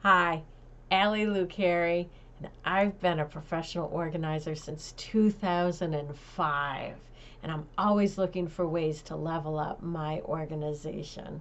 Hi, Allie Lucari, and I've been a professional organizer since 2005, and I'm always looking for ways to level up my organization.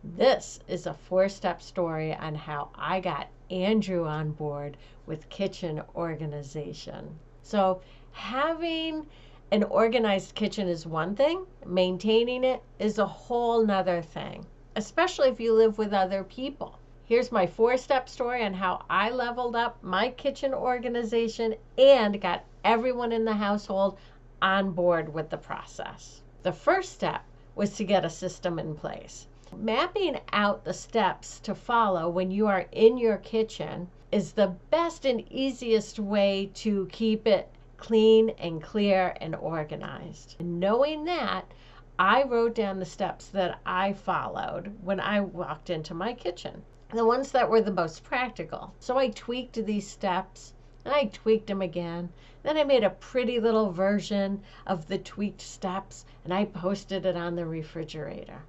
This is a four-step story on how I got Andrew on board with kitchen organization. So, having an organized kitchen is one thing, maintaining it is a whole nother thing, especially if you live with other people. Here's my four-step story on how I leveled up my kitchen organization and got everyone in the household on board with the process. The first step was to get a system in place. Mapping out the steps to follow when you are in your kitchen is the best and easiest way to keep it clean and clear and organized. And knowing that, I wrote down the steps that I followed when I walked into my kitchen, the ones that were the most practical. So I tweaked these steps and I tweaked them again. Then I made a pretty little version of the tweaked steps and I posted it on the refrigerator.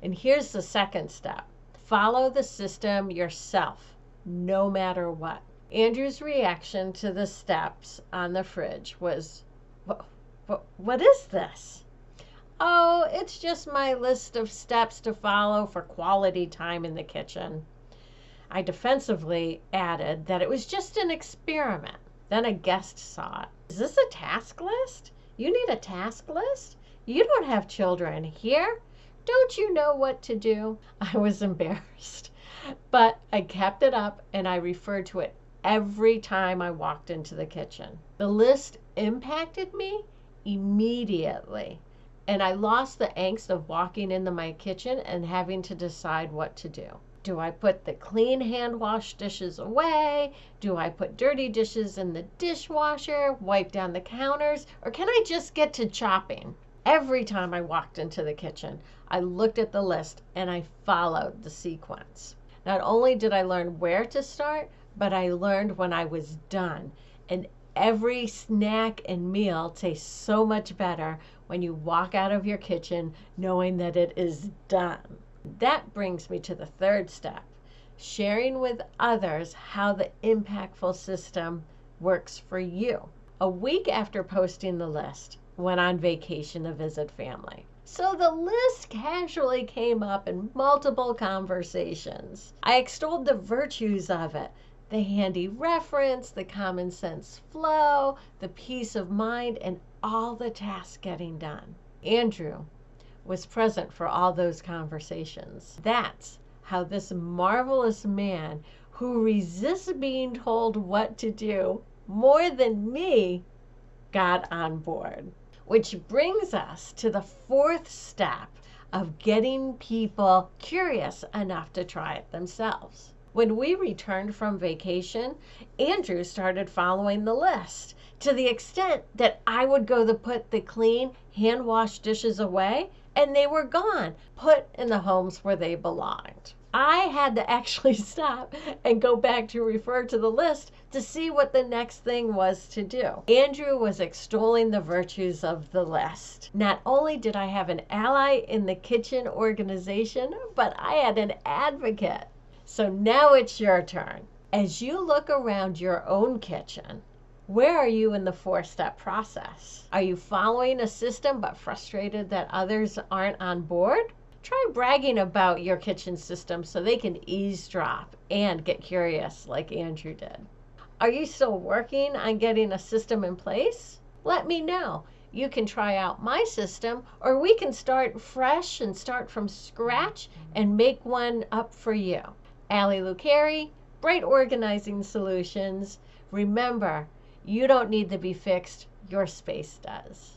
And here's the second step. Follow the system yourself, no matter what. Andrew's reaction to the steps on the fridge was, what is this? Oh, it's just my list of steps to follow for quality time in the kitchen. I defensively added that it was just an experiment. Then a guest saw it. Is this a task list? You need a task list? You don't have children here. Don't you know what to do? I was embarrassed, but I kept it up and I referred to it every time I walked into the kitchen. The list impacted me immediately, and I lost the angst of walking into my kitchen and having to decide what to do. Do I put the clean hand-washed dishes away? Do I put dirty dishes in the dishwasher, wipe down the counters, or can I just get to chopping? Every time I walked into the kitchen, I looked at the list and I followed the sequence. Not only did I learn where to start, but I learned when I was done. And every snack and meal tastes so much better when you walk out of your kitchen knowing that it is done. That brings me to the third step, sharing with others how the impactful system works for you. A week after posting the list, went on vacation to visit family. So the list casually came up in multiple conversations. I extolled the virtues of it, the handy reference, the common sense flow, the peace of mind, and all the tasks getting done. Andrew was present for all those conversations. That's how this marvelous man who resists being told what to do more than me got on board. Which brings us to the fourth step of getting people curious enough to try it themselves. When we returned from vacation, Andrew started following the list to the extent that I would go to put the clean, hand-washed dishes away, and they were gone, put in the homes where they belonged. I had to actually stop and go back to refer to the list to see what the next thing was to do. Andrew was extolling the virtues of the list. Not only did I have an ally in the kitchen organization, but I had an advocate. So now it's your turn. As you look around your own kitchen, where are you in the four-step process? Are you following a system but frustrated that others aren't on board? Try bragging about your kitchen system so they can eavesdrop and get curious like Andrew did. Are you still working on getting a system in place? Let me know. You can try out my system, or we can start fresh and start from scratch and make one up for you. Allie Lucari, Bright Organizing Solutions. Remember, you don't need to be fixed, your space does.